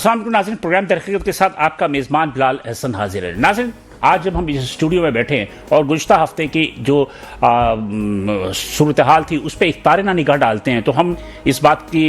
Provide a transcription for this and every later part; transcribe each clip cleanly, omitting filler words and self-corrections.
अस्सलाम वालेकुम नाज़रीन, प्रोग्राम तहकीक़त के साथ आपका मेज़बान बिलाल अहसन हाजिर है। नाज़रीन, आज जब हम इस स्टूडियो में बैठे हैं और गुज़श्ता हफ्ते की जो सूरत हाल थी उस पर एक तारे ना निगाह डालते हैं तो हम इस बात की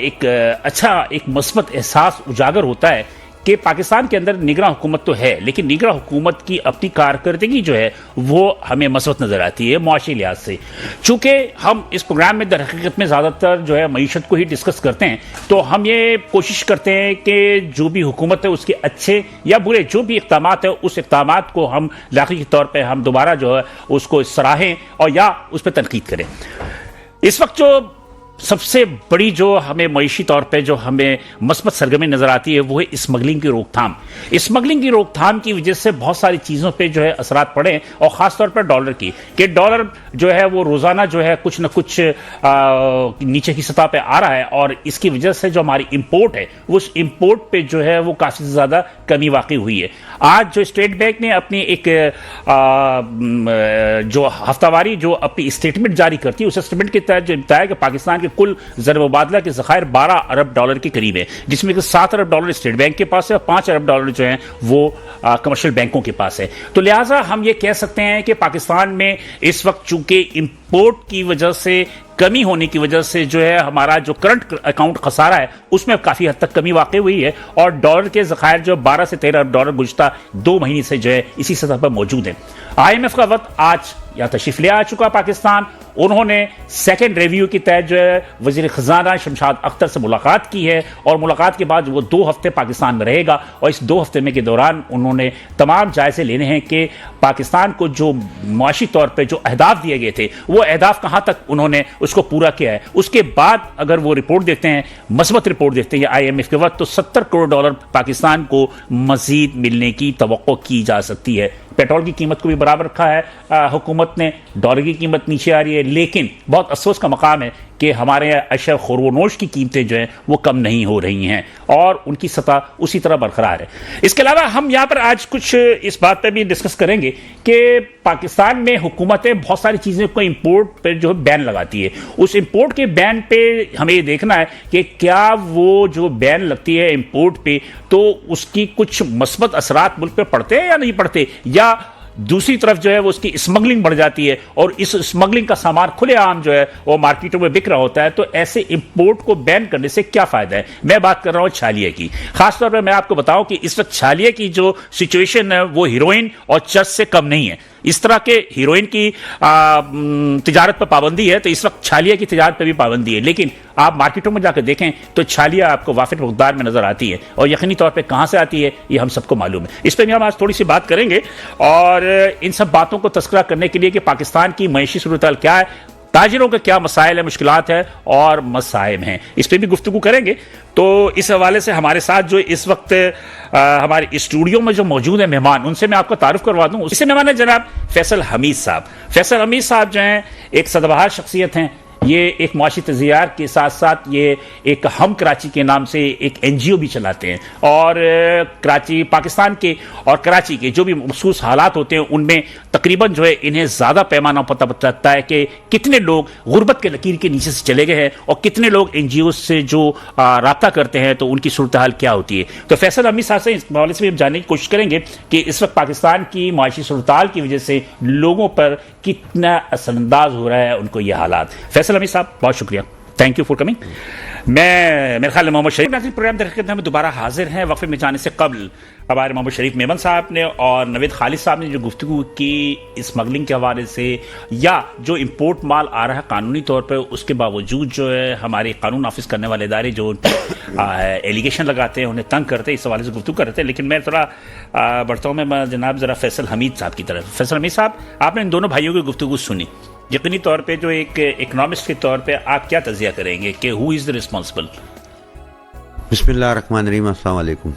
एक मस्बत एहसास उजागर होता है कि पाकिस्तान के अंदर निगरान हुकूमत तो है, लेकिन निगरान हुकूमत की अपनी कारकर्दगी जो है वो हमें मस्बत नज़र आती है मुआशी लिहाज से। चूँकि हम इस प्रोग्राम में दर हकीकत में ज़्यादातर जो है मईशत को ही डिस्कस करते हैं, तो हम ये कोशिश करते हैं कि जो भी हुकूमत है उसके अच्छे या बुरे जो भी इक़दाम है उस इक़दाम को हम लाखी के तौर पर हम दोबारा जो है उसको सराहें और या उस पर तनकीद करें। इस वक्त जो सबसे बड़ी जो हमें मईशी तौर पे जो हमें मस्बत सरगर्मी नजर आती है वो है स्मगलिंग की रोकथाम। स्मगलिंग की रोकथाम की वजह से बहुत सारी चीज़ों पे जो है असरात पड़े और ख़ास तौर पर डॉलर की कि डॉलर जो है वो रोज़ाना जो है कुछ न कुछ नीचे की सतह पे आ रहा है और इसकी वजह से जो हमारी इंपोर्ट है उस इंपोर्ट पे जो है वो काफ़ी ज़्यादा कमी वाक़ई हुई है। आज जो स्टेट बैंक ने अपनी एक जो हफ्तावारी जो अपनी स्टेटमेंट जारी करती है उस स्टेटमेंट के तहत जो बताया कि पाकिस्तान कुल ज़र मुबादला के ज़खायर 12 अरब डॉलर के करीब है, जिसमें कि 7 अरब डॉलर स्टेट बैंक के पास है और 5 अरब डॉलर जो है वो कमर्शियल बैंकों के पास है। तो लिहाजा हम ये कह सकते हैं कि पाकिस्तान में इस वक्त चूंकि इंपोर्ट की वजह से कमी होने की वजह से जो है हमारा जो करंट अकाउंट खसारा है उसमें काफ़ी हद तक कमी वाक़ई हुई है और डॉलर के ज़खायर जो 12 से 13 अरब डॉलर गुज़श्ता 2 महीने से जो है इसी सतह पर मौजूद है। IMF का वक्त आज या तशरीफ ले आ चुका पाकिस्तान। उन्होंने सेकेंड रिव्यू के तहत जो है वज़ीर ख़ज़ाना शमशाद अख्तर से मुलाकात की है और मुलाकात के बाद वो 2 हफ्ते पाकिस्तान में रहेगा और इस 2 हफ्ते में के दौरान उन्होंने तमाम जायज़े लेने हैं कि पाकिस्तान को जो मुआशी तौर पर जो अहदाफ दिए गए थे वो अहदाफ कहाँ तक उन्होंने उसको पूरा किया है। उसके बाद अगर वो रिपोर्ट देते हैं, मस्बत रिपोर्ट देते हैं IMF के वक्त, तो 70 करोड़ डॉलर पाकिस्तान को मजीद मिलने की तवक्को की जा सकती है। पेट्रोल की कीमत को भी बराबर रखा है हुकूमत ने, डॉलर की कीमत नीचे आ रही है, लेकिन बहुत अफसोस का मकाम है कि हमारे अशर खुरवनोश की कीमतें जो हैं वो कम नहीं हो रही हैं और उनकी सतह उसी तरह बरकरार है। इसके अलावा हम यहाँ पर आज कुछ इस बात पर भी डिस्कस करेंगे कि पाकिस्तान में हुकूमतें बहुत सारी चीज़ें को इंपोर्ट पर जो है बैन लगाती है। उस इंपोर्ट के बैन पे हमें ये देखना है कि क्या वो जो बैन लगती है इंपोर्ट पे तो उसकी कुछ मस्बत असरात मुल्क पे पड़ते हैं या नहीं पड़ते, या दूसरी तरफ जो है वो उसकी स्मगलिंग बढ़ जाती है और इस स्मगलिंग का सामान खुलेआम जो है वो मार्केटों में बिक रहा होता है। तो ऐसे इंपोर्ट को बैन करने से क्या फायदा है। मैं बात कर रहा हूं छालिया की। खासतौर पर मैं आपको बताऊं कि इस वक्त छालिया की जो सिचुएशन है वो हीरोइन और चरस से कम नहीं है। इस तरह के हीरोइन की तिजारत पर पाबंदी है तो इस वक्त छालिया की तिजारत पर भी पाबंदी है, लेकिन आप मार्केटों में जाकर देखें तो छालिया आपको वाफिर मकदार में नजर आती है और यकीनी तौर पे कहां से आती है ये हम सबको मालूम है। इस पर भी हम आज थोड़ी सी बात करेंगे और इन सब बातों को तस्करा करने के लिए कि पाकिस्तान की मईशी सूरत क्या है, ताजिरों के क्या मसाइल है, मुश्किलात है और मसाइब हैं, इस पर भी गुफ्तगू करेंगे। तो इस हवाले से हमारे साथ जो इस वक्त हमारे स्टूडियो में जो मौजूद है मेहमान, उनसे मैं आपको तारुफ करवा दूं। इससे मेहमान है जनाब फैसल हमीद साहब। फैसल हमीद साहब जो हैं एक सदाबहार शख्सियत हैं। ये एक मुआशी तज़ियार के साथ साथ ये एक हम कराची के नाम से एक NGO भी चलाते हैं और कराची पाकिस्तान के और कराची के जो भी मखसूस हालात होते हैं उनमें तकरीबन जो है इन्हें ज़्यादा पैमाना पता लगता है कि कितने लोग गुर्बत के लकीर के नीचे से चले गए हैं और कितने लोग NGO से जो रब्ता करते हैं तो उनकी सूरत हाल क्या होती है। तो फैसल हमीद साहब से इस हवाले से भी हम जानने की कोशिश करेंगे कि इस वक्त पाकिस्तान की मुआशी सूरत हाल की वजह से लोगों पर कितना असरअंदाज हो रहा है उनको ये हालात। फैसल हमीद साहब बहुत शुक्रिया, थैंक यू फॉर कमिंग। मेरे ख्याल मोहम्मद शरीफ नाज़रीन प्रोग्राम दरख्त में दोबारा हाजिर हैं। वक्फे में जाने से कबल हमारे मोहम्मद शरीफ मेमन साहब ने और नवीद खालिद साहब ने जो गुफ्तगू की स्मगलिंग के हवाले से या जो इंपोर्ट माल आ रहा है कानूनी तौर पर उसके बावजूद जो है हमारे कानून नाफिज करने वाले इदारे जो एलिगेशन लगाते हैं उन्हें तंग करते हैं, इस हवाले से गुफ्तगू करते हैं। लेकिन मैं थोड़ा बढ़ता हूँ, मैं जनाब ज़रा फैसल हमीद साहब की तरफ। फैसल हमीद साहब, आपने इन दोनों भाइयों की गुफ्तगू सुनी, यकीनी तौर पे जो एक इकोनॉमिस्ट के तौर पे आप क्या तज़िया करेंगे कि हु इज़ द रिस्पॉन्सिबल? बिस्मिल्लाहिर्रहमानिर्रहीम, अस्सलाम वालेकुम।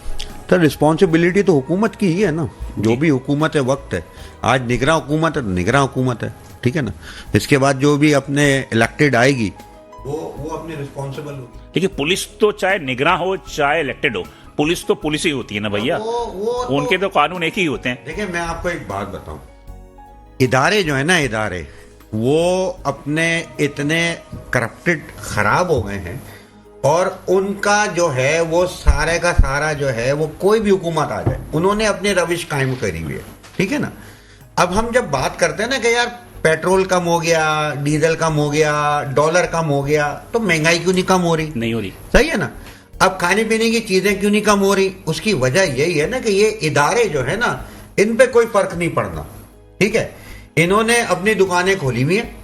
तो रिस्पॉन्सिबिलिटी तो हुकूमत की ही है ना, जो भी हुकूमत है वक्त है। आज निगरान हुकूमत है तो निगरान हुकूमत है, ठीक है ना। इसके बाद जो भी अपने इलेक्टेड आएगी वो अपने रिस्पॉन्सिबल होगी। देखिए पुलिस तो चाहे निगरान हो चाहे इलेक्टेड हो, पुलिस तो पुलिस ही होती है ना भैया, उनके तो कानून एक ही होते हैं। देखिए मैं आपको एक बात बताऊं, इदारे जो है ना, इदारे वो अपने इतने करप्टेड खराब हो गए हैं और उनका जो है वो सारे का सारा जो है वो कोई भी हुकूमत आ जाए, उन्होंने अपनी रविश कायम करी हुई है, ठीक है ना। अब हम जब बात करते हैं ना कि यार पेट्रोल कम हो गया, डीजल कम हो गया, डॉलर कम हो गया, तो महंगाई क्यों नहीं कम हो रही? नहीं हो रही। सही है ना। अब खाने पीने की चीजें क्यों नहीं कम हो रही? उसकी वजह यही है ना कि ये इदारे जो है ना, इन पे कोई फर्क नहीं पड़ना, ठीक है। इन्होंने अपनी दुकानें खोली हुई है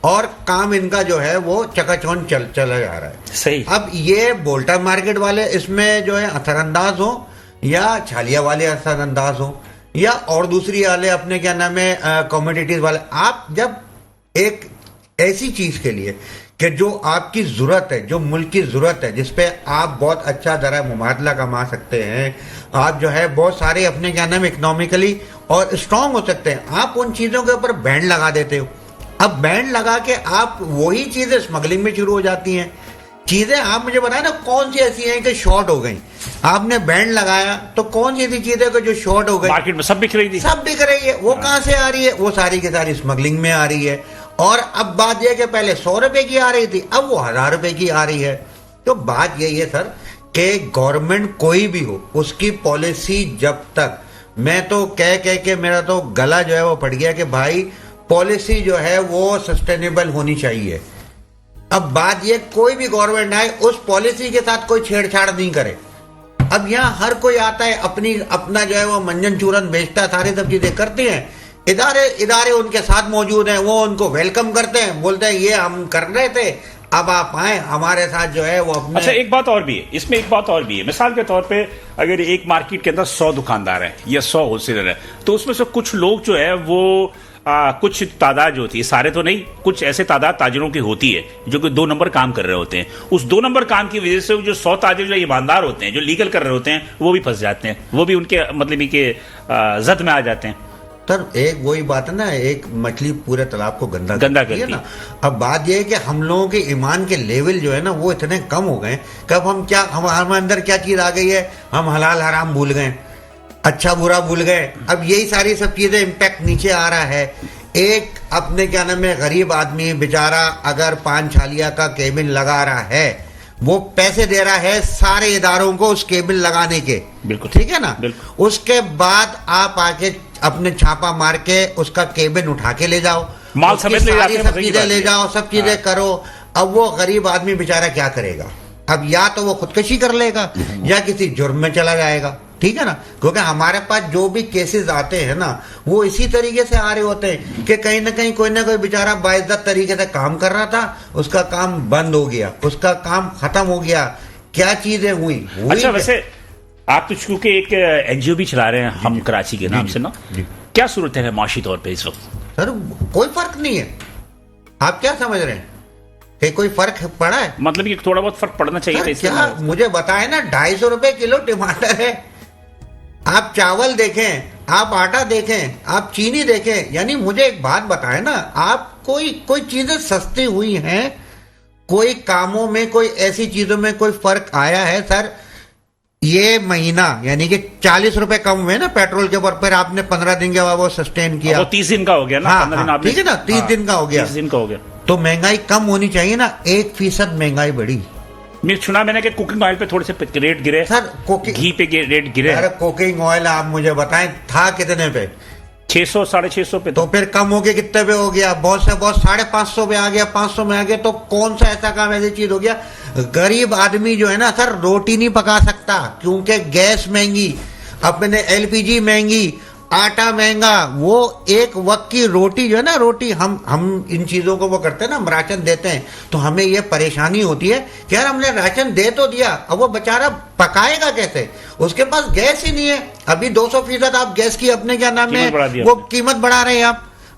और काम इनका जो है वो चकाचौंध चला जा रहा है। सही। अब ये बोल्टा मार्केट वाले इसमें जो है असरअंदाज हो, या छालिया वाले असरअंदाज हो, या और दूसरी वाले अपने क्या नाम है कमोडिटीज वाले। आप जब एक ऐसी चीज के लिए कि जो आपकी जरूरत है, जो मुल्क की जरूरत है, जिसपे आप बहुत अच्छा दर मुबादला कमा सकते हैं, आप जो है बहुत सारे अपने क्या नाम इकोनॉमिकली और स्ट्रांग हो सकते हैं, आप उन चीजों के ऊपर बैंड लगा देते हो। अब बैंड लगा के आप वही चीजें स्मगलिंग में शुरू हो जाती हैं। चीजें आप मुझे बताएं ना कौन सी ऐसी हैं कि शॉर्ट हो गई? आपने बैंड लगाया तो कौन सी ऐसी चीजें कि जो शॉर्ट हो गई? मार्केट में सब बिक रही थी, सब बिक रही है। वो कहां से आ रही है? वो सारी की सारी स्मगलिंग में आ रही है। और अब बात यह कि पहले 100 रुपए की आ रही थी, अब वो 1000 रुपए की आ रही है। तो बात यही है सर कि गवर्नमेंट कोई भी हो, उसकी पॉलिसी जब तक, मैं तो कह के मेरा तो गला जो है वो फट गया कि भाई पॉलिसी जो है वो सस्टेनेबल होनी चाहिए। अब बात ये, कोई भी गवर्नमेंट आए उस पॉलिसी के साथ कोई छेड़छाड़ नहीं करे। अब यहाँ हर कोई आता है अपना जो है वो मंजन चूरन बेचता है, सारी सब चीजें करती हैं। इदारे उनके साथ मौजूद हैं, वो उनको वेलकम करते हैं, बोलते हैं ये हम कर रहे थे, अब आप आए हमारे साथ जो है वो अपने। अच्छा, एक बात और भी है इसमें, एक बात और भी है। मिसाल के तौर पे अगर एक मार्केट के अंदर 100 दुकानदार हैं या 100 होलसेलर है, तो उसमें से कुछ लोग जो है वो कुछ तादाद जो होती है, सारे तो नहीं, कुछ ऐसे तादाद ताजिरों की होती है जो कि 2 नंबर काम कर रहे होते हैं। उस 2 नंबर काम की वजह से जो 100 ताजिर जो ईमानदार होते हैं, जो लीगल कर रहे होते हैं, वो भी फंस जाते हैं, वो भी उनके मतलब के जद में आ जाते हैं। सर एक वही बात है ना, एक मछली पूरे तालाब को गंदा करती है ना। अब बात यह है कि हम लोगों के ईमान के लेवल जो है ना वो इतने कम हो गए, कब हम क्या, हमारे अंदर क्या चीज आ गई है, हम हलाल हराम भूल गए, अच्छा बुरा भूल गए। अब यही सारी सब चीजें इम्पैक्ट नीचे आ रहा है। एक अपने क्या नाम है गरीब आदमी बेचारा अगर 5 छालिया का केबिन लगा रहा है, वो पैसे दे रहा है सारे इदारों को उस केबिन लगाने के, बिल्कुल ठीक है ना। उसके बाद आप आके अपने छापा मार के उसका केबिन उठा के ले जाओ, माल समेत ले जाते हैं, सब चीजें ले जाओ, सब चीजें करो। अब वो गरीब आदमी बेचारा क्या करेगा? अब या तो वो खुदकशी कर लेगा या किसी जुर्म में चला जाएगा, ठीक है ना। क्योंकि हमारे पास जो भी केसेस आते हैं ना वो इसी तरीके से आ रहे होते हैं कि कहीं ना कहीं कोई ना कोई बेचारा बाइज्जत तरीके से काम कर रहा था, उसका काम बंद हो गया, उसका काम खत्म हो गया, क्या चीजें हुई। अच्छा, वैसे आप तो चूंकि एक एनजीओ भी चला रहे हैं, हम कराची के नाम से ना, क्या सूरत है माशी तौर पर इस वक्त? सर कोई फर्क नहीं है। आप क्या समझ रहे हैं कि कोई फर्क पड़ा है? मतलब कि थोड़ा बहुत फर्क पड़ना चाहिए था। क्या मुझे बताए ना, 250 रुपए किलो टमाटर है। आप चावल देखें, आप आटा देखें, आप चीनी देखें, यानी मुझे एक बात बताएं ना, आप कोई चीजें सस्ती हुई हैं, कोई कामों में, कोई ऐसी चीजों में कोई फर्क आया है? सर ये महीना यानी कि 40 रुपए कम हुए ना पेट्रोल के ऊपर, फिर आपने 15 दिन के बाद वो सस्टेन किया, वो 30 दिन का हो गया ना। हाँ, 15 दिन आपने, ठीक है ना, 30 दिन का हो गया, 30 दिन का हो गया। तो महंगाई कम होनी चाहिए ना, 1% महंगाई बढ़ी। सुना मैंने कि कुकिंग ऑयल पे थोड़े से रेट गिरे सर, घी पे रेट गिरे। अरे कुकिंग ऑयल आप मुझे बताएं था कितने पे? 600 650 पे। तो फिर कम हो गया, कितने पे हो गया? बहुत से बहुत 550 पे आ गया, 500 में आ गया। तो कौन सा ऐसा काम, ऐसी चीज हो गया? गरीब आदमी जो है ना सर रोटी नहीं पका सकता, क्योंकि गैस महंगी, अपने एलपीजी महंगी, आटा महंगा, वो एक वक्त की रोटी जो है ना, रोटी हम इन चीजों को वो करते हैं ना, हम राशन देते हैं, तो हमें ये परेशानी होती है कि यार हमने राशन दे तो दिया, अब वो बेचारा पकाएगा कैसे? उसके पास गैस ही नहीं है। अभी 200% आप गैस की अपने क्या नाम है वो कीमत बढ़ा रहे हैं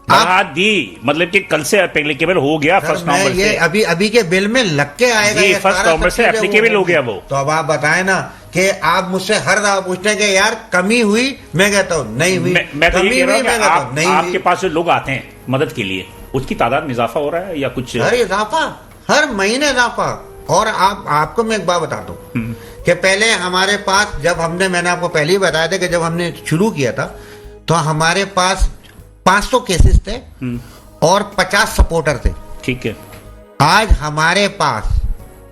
आप दी, मतलब कि कल से एप्लीकेबल हो गया 1 नवंबर से। अभी के बिल में लग के आएगा, 1 नवंबर से एप्लीकेबल हो गया वो। तो अब आप बताएं ना कि आप मुझसे हर दफा पूछते हैं कि यार कमी हुई, मैं कहता हूँ नहीं हुई, मैं तो ये कह रहा हूं कि आपके पास जो लोग आते हैं मदद के लिए, उसकी तादाद में इजाफा हो रहा है या कुछ? हर इजाफा, हर महीने इजाफा। और आपको मैं एक बात बताता हूँ कि पहले हमारे पास मैंने आपको पहले ही बताया था कि जब हमने शुरू किया था तो हमारे पास 500 केसेस थे और 50 सपोर्टर थे, ठीक है। आज हमारे पास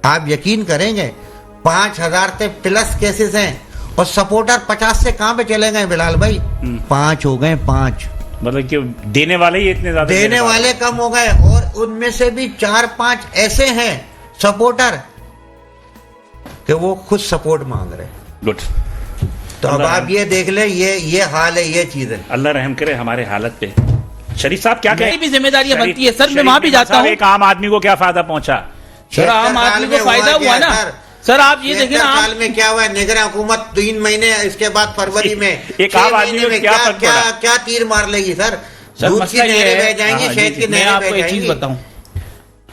आप यकीन करेंगे 5,000 से प्लस केसेस हैं और सपोर्टर 50 से कहां पे चले गए बिलाल भाई? 5 हो गए, 5। मतलब कि देने वाले ही इतने ज्यादा, देने वाले कम हो गए और उनमें से भी 4-5 ऐसे हैं सपोर्टर कि वो खुद सपोर्ट मांग रहे हैं। गुड। तो अब आप ये देख ले, ये हाल है, ये चीज है। अल्लाह रहम करे हमारे हालत पे। शरीफ साहब क्या कहें? मेरी भी जिम्मेदारियां बनती है सर, मैं वहां भी जाता हूँ। एक आम आदमी को क्या फायदा पहुंचा? सर आम आदमी को फायदा हुआ ना सर, आप ये देखिए ना, साल में क्या हुआ है? निगरान हुकूमत 3 महीने, इसके बाद फरवरी में एक आम आदमी को क्या तीर मार लेगी सर? दूध की नहरें बह जाएंगी, शहद की नहरें बह जाएंगी। आपको एक चीज बताऊं,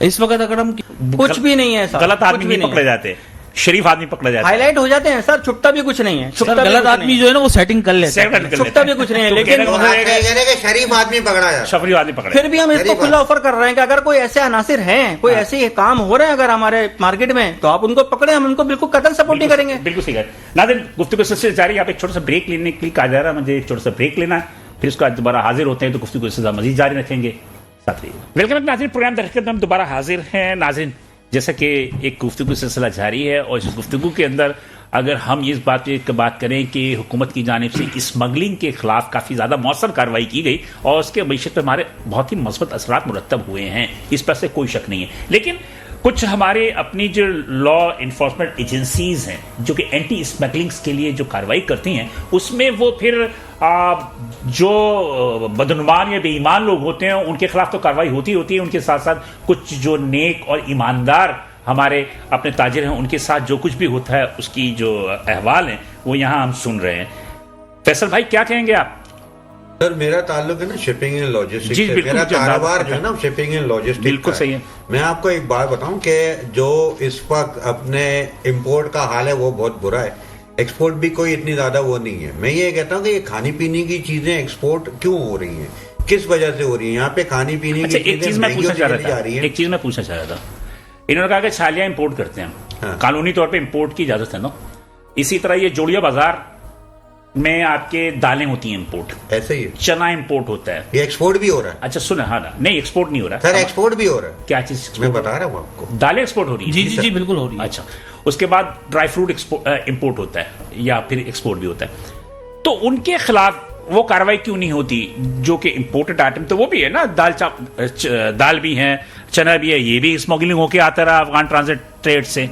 इस वक्त अगर हम कुछ भी नहीं है सर, गलत आदमी नहीं पकड़े जाते, शरीफ आदमी पकड़े जाते, हाईलाइट हो जाते हैं सर, छुपता भी कुछ नहीं है। गलत आदमी जो है ना वो सेटिंग कर लेते हैं, छुपता भी कुछ नहीं है। लेकिन शरीफ आदमी पकड़ा जाता, शरीफ आदमी पकड़ा, फिर भी हम इसको खुला ऑफर कर रहे हैं कि अगर कोई ऐसे अनासिर हैं, कोई ऐसे काम हो रहे हैं अगर हमारे मार्केट में, तो आप उनको पकड़े, हम उनको बिल्कुल कतई सपोर्ट नहीं करेंगे। बिल्कुल सही है। नाज़रीन, गुफ्तगू सिलसिले जारी। आप एक छोटा सा ब्रेक लेने के लिए कहा जा रहा है, मुझे एक छोटा सा ब्रेक लेना है, फिर उसके बाद दोबारा हाजिर होते हैं तो गुफ्तगू सिलसिला मजीद जारी रखेंगे। साथ ही वेलकम नाज़रीन, प्रोग्राम दरअसल हम दोबारा हाजिर हैं। नाज़रीन, जैसा कि एक गुफ्तगू सिलसिला जारी है और इस गुफ्तगू के अंदर अगर हम इस बात करें कि हुकूमत की जानिब से स्मगलिंग के खिलाफ काफ़ी ज़्यादा मौसर कार्रवाई की गई और उसके मईशत पर हमारे बहुत ही मस्बत असरात मुरतब हुए हैं, इस पर से कोई शक नहीं है। लेकिन कुछ हमारे अपनी जो लॉ इन्फोर्समेंट एजेंसीज हैं जो कि एंटी स्मगलिंग्स के लिए जो कार्रवाई करती हैं, उसमें वो फिर जो बदनुमान या बेईमान लोग होते हैं उनके खिलाफ तो कार्रवाई होती है, उनके साथ साथ कुछ जो नेक और ईमानदार हमारे अपने ताजिर हैं उनके साथ जो कुछ भी होता है उसकी जो अहवाल हैं वो यहाँ हम सुन रहे हैं। फैसल भाई क्या कहेंगे आप? सर मेरा ताल्लुक है ना शिपिंग एंड लॉजिस्टिक्स से, मेरा कारोबार जो है ना शिपिंग एंड लॉजिस्टिक्स बिल्कुल सही है। मैं आपको एक बात बताऊं कि जो इस वक्त अपने इंपोर्ट का हाल है वो बहुत बुरा है, एक्सपोर्ट भी कोई इतनी ज्यादा वो नहीं है। मैं ये कहता हूं कि ये खाने पीने की चीजें एक्सपोर्ट क्यों हो रही हैं, किस वजह से हो रही है? यहाँ पे खाने पीने की एक चीज मैं पूछना चाह रहा था, इन्होंने कहा कि छालियां इंपोर्ट करते हैं, हाँ। कानूनी तौर पे इंपोर्ट की इजाजत है ना, इसी तरह ये जोड़िया बाजार में आपके दालें होती हैं इंपोर्ट, ऐसे ही है। चना इंपोर्ट होता है, ये एक्सपोर्ट भी हो रहा है। अच्छा सुना, हाँ ना, नहीं एक्सपोर्ट नहीं हो रहा सर, एक्सपोर्ट भी हो रहा है। क्या चीज? मैं बता रहा हूँ आपको, दालें एक्सपोर्ट हो रही है। जी जी जी बिल्कुल हो रही है। अच्छा, उसके बाद ड्राई फ्रूट इंपोर्ट होता है या फिर एक्सपोर्ट भी होता है, तो उनके खिलाफ वो कार्रवाई क्यों नहीं होती? जो कि इंपोर्टेड आइटम तो वो भी है ना, दाल भी है, चना भी है, ये भी स्मगलिंग होके आता रहा अफगान ट्रांजिट ट्रेड से,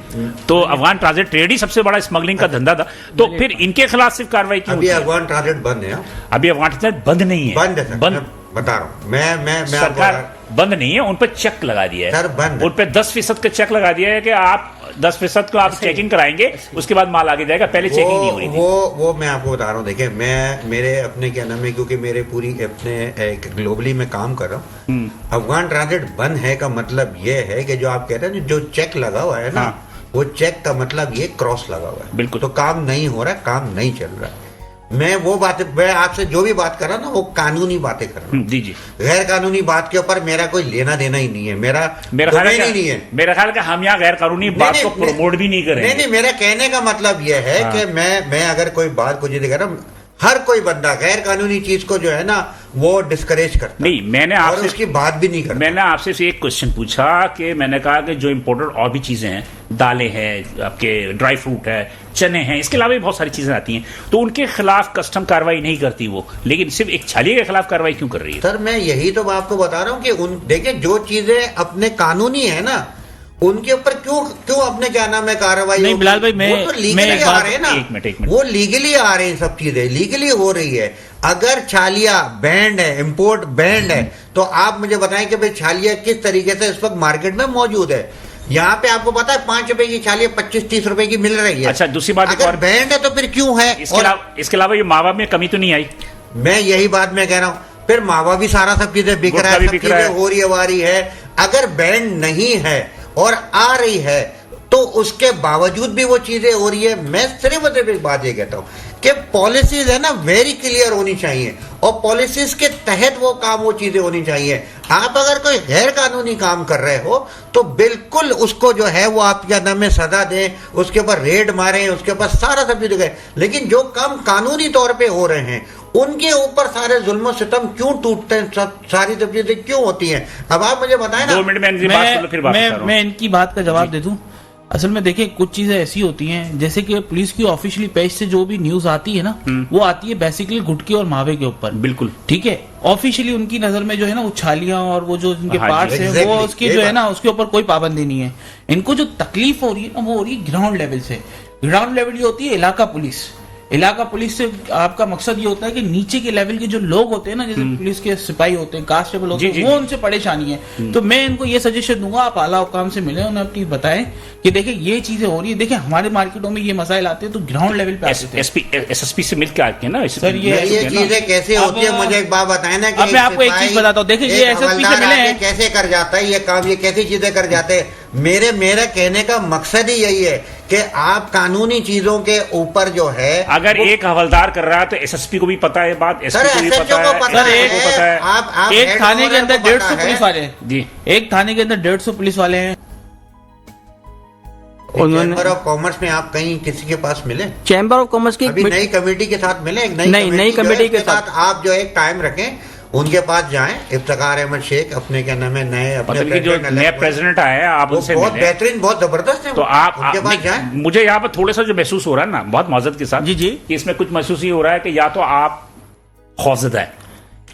तो अफगान ट्रांजिट ट्रेड ही सबसे बड़ा स्मगलिंग का धंधा था, तो फिर इनके खिलाफ सिर्फ कार्रवाई क्यों? अभी अफगान ट्रांजिट बंद है। अभी अफगान ट्रांजिट बंद नहीं है, बंद बता रहा हूँ मैं सरकार बंद नहीं है, उन पर चेक लगा दिया है, सर बंद, उन पर 10% का चेक लगा दिया है कि आप 10% को आप चेकिंग कराएंगे, उसके बाद माल आगे जाएगा, पहले चेकिंग नहीं हो रही थी। वो मैं आपको बता रहा हूँ, देखिए मैं मेरे अपने क्या नाम है, क्योंकि मेरे पूरी अपने ग्लोबली में काम कर रहा हूँ, अफगान ट्रांजिट बंद है का मतलब ये है कि जो आप कहते हैं जो चेक लगा हुआ है ना, वो चेक का मतलब ये क्रॉस लगा हुआ है, बिल्कुल, तो काम नहीं हो रहा है, काम नहीं चल रहा है। मैं वो बातें, मैं आपसे जो भी बात कर रहा हूं ना वो कानूनी बातें कर रहा हूं। जी जी, गैर कानूनी बात के ऊपर मेरा कोई लेना देना ही नहीं है, मेरा ख्याल नहीं है। मेरा ख्याल है हम यहाँ गैर कानूनी बात को प्रमोट भी नहीं करेंगे। नहीं, मेरा कहने का मतलब यह है कि मैं अगर कोई बात कुछ कर रहा हूँ, हर कोई बंदा गैर कानूनी चीज को जो है ना वो डिस्करेज करता नहीं, मैंने आपसे उसकी बात भी नहीं करता। मैंने आपसे एक क्वेश्चन पूछा कि मैंने कहा कि जो इम्पोर्टेड और भी चीजें हैं, दालें हैं, आपके ड्राई फ्रूट है, चने हैं, इसके अलावा भी बहुत सारी चीजें आती हैं, तो उनके खिलाफ कस्टम कार्रवाई नहीं करती वो, लेकिन सिर्फ एक छालिया के खिलाफ कार्रवाई क्यों कर रही है? सर मैं यही तो आपको बता रहा हूँ कि देखिए जो चीजें अपने कानूनी है ना उनके ऊपर क्यों अपने क्या नाम है कार्रवाई नहीं बिलाल भाई, वो तो लीगली आ रहे हैं ना, एक मिनट वो लीगली आ रहे हैं, सब चीजें लीगली हो रही है। अगर छालिया बैंड है, इंपोर्ट बैंड है, तो आप मुझे बताएं कि भाई छालिया किस तरीके से इस वक्त मार्केट में मौजूद है। यहाँ पे आपको पता है 5 रुपए की छालिया 25-30 रुपए की मिल रही है। अच्छा, दूसरी बात, अगर बैंड है तो फिर क्यों है? इसके अलावा ये मावा में कमी तो नहीं आई? मैं यही बात मैं कह रहा हूँ, फिर मावा भी सारा सब चीजें बिक रहा है, सब चीजें हो रही है, वारी है। अगर बैंड नहीं है और आ रही है तो उसके बावजूद भी वो चीजें हो रही है। मैं सिर्फ एक बात ये कहता हूं कि पॉलिसीज है ना वेरी क्लियर होनी चाहिए और पॉलिसीज के तहत वो काम, वो चीजें होनी चाहिए। आप अगर कोई गैर कानूनी काम कर रहे हो तो बिल्कुल उसको जो है वो आप क्या नाम है सजा दें, उसके ऊपर रेड मारें, उसके ऊपर सारा सब चीजें करें। लेकिन जो काम कानूनी तौर पे हो रहे हैं उनके ऊपर सारे जुल्म सितम क्यों टूटते हैं, सारी सब चीजें क्यों होती हैं? अब आप मुझे बताएं ना। 2 मिनट में मैं इनकी बात का जवाब दे दूं। असल में देखिए कुछ चीजें ऐसी होती हैं जैसे कि पुलिस की ऑफिशियली पेज से जो भी न्यूज आती है ना वो आती है बेसिकली गुटके और मावे के ऊपर। बिल्कुल ठीक है, ऑफिशियली उनकी नजर में जो है ना उछालियां और वो जो उनके हाँ जी, पार्ट्स हैं वो exactly, उसके ये जो है बात। ना उसके ऊपर कोई पाबंदी नहीं है। इनको जो तकलीफ हो रही है ना वो हो रही है ग्राउंड लेवल से। ग्राउंड लेवल ये होती है इलाका पुलिस। इलाका पुलिस से आपका मकसद ये होता है कि नीचे के लेवल के जो लोग होते हैं ना, जैसे पुलिस के सिपाही होते हैं, कांस्टेबल होते जी, जी, हैं, वो जी। उनसे परेशानी है। तो मैं इनको ये सजेशन दूंगा आप आला हुकाम से मिले, उन्हें अपनी बताएं कि देखिए ये चीजें हो रही है। देखिए हमारे मार्केटों में ये मसाइल आते हैं तो ग्राउंड लेवल पे आते थे। एसएसपी से मिलकर आते हैं ना सर, ये चीजें कैसे अब- होती है मुझे एक बात बताए ना कि अब मैं आपको एक चीज बताता हूँ। देखिए ये एसएसपी से मिले हैं, कैसे कर जाता है ये काम, ये कैसी चीजें कर जाते हैं। मेरे कहने का मकसद ही यही है कि आप कानूनी चीजों के ऊपर जो है अगर एक हवलदार कर रहा है तो एसएसपी को भी पता है बात, सर, एसपी को भी SHO पता को है, पता सर, है, SHO को पता है। आप एक हेड थाने के अंदर ऑनर को 150 पता है। पुलिस वाले हैं। जी एक थाने के अंदर 150 पुलिस वाले हैं। चैम्बर ऑफ कॉमर्स में आप कहीं किसी के पास मिले? चैम्बर ऑफ कॉमर्स की अभी नई कमेटी के साथ मिले? एक नहीं, नई जो है, कमेटी के उसके साथ आप जो एक टाइम रखें, उनके पास जाएं। इफ्तिखार अहमद शेख अपने क्या नाम है नए अपने मतलब कि जो president नया elect हुए। प्रेसिडेंट आया है आप वो उनसे बहुत मिले बेहतरीन, बहुत जबरदस्त है तो वो। आप उनके पास जाएं। मुझे यहाँ पर थोड़ा सा जो महसूस हो रहा है ना, बहुत माजरत के साथ जी, जी। कि इसमें कुछ महसूस ये हो रहा है कि या तो आप खौफजदा है,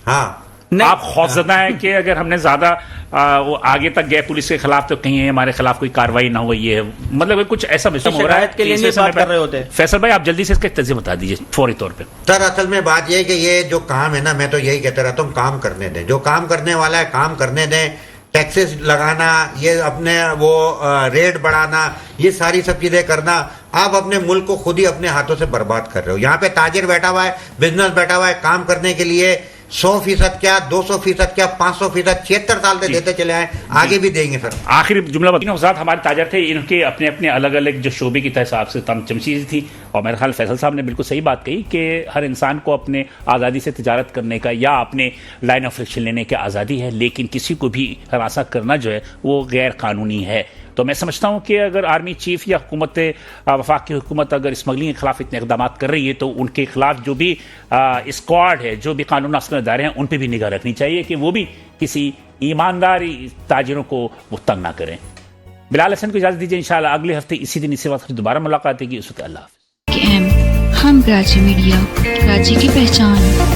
हाँ नहीं। आप खौफजदा है कि अगर हमने ज्यादा वो आगे तक गए पुलिस के खिलाफ तो कहीं हमारे खिलाफ कोई कार्रवाई ना हो। ये मतलब कुछ ऐसा महसूस हो रहा है शिकायत के लिए कि नहीं इस बात समय कर रहे होते। फैसल भाई आप जल्दी से इसका तज्ज़िया बता दीजिए फौरी तौर पे। सर असल में बात यह है कि ये जो काम है ना, मैं तो यही कहता रहता हूँ काम करने दें। जो काम करने वाला है काम करने दें। टैक्सेस लगाना, ये अपने वो रेट बढ़ाना, ये सारी सब चीजें करना, आप अपने मुल्क को खुद ही अपने हाथों से बर्बाद कर रहे हो। यहाँ पे ताजिर बैठा हुआ है, बिजनेस बैठा हुआ है काम करने के लिए 100% क्या 200% क्या 500%, 76 साल से देते चले आए, आगे भी देंगे सर। आखिरी जुमला बताइए, हमारे ताजर थे, इनके अपने अपने अलग अलग जो शोबे की हिसाब से तमाम चमचीज़ थी और मेरे ख्याल फैसल साहब ने बिल्कुल सही बात कही कि हर इंसान को अपने आज़ादी से तिजारत करने का या अपने लाइन ऑफ एक्शन लेने की आज़ादी है, लेकिन किसी को भी हरासा करना जो है वो गैर कानूनी है। तो मैं समझता हूँ कि अगर आर्मी चीफ या हुकूमत वफाकी हुकूमत अगर स्मगलिंग के खिलाफ इतने इकदाम कर रही है तो उनके खिलाफ जो भी स्क्वाड है, जो भी कानून नाफ़िज़ इदारे हैं, उन पर भी निगाह रखनी चाहिए कि वो भी किसी ईमानदारी ताजिरों को वो तंग ना करें। बिलाल हसन को इजाज़त दीजिए, इंशाअल्लाह अगले हफ्ते इसी दिन इसी वक्त दोबारा मुलाकात होगी। उस वक्त अल्लाह हाफ़िज़। हम कराची मीडिया, कराची की पहचान।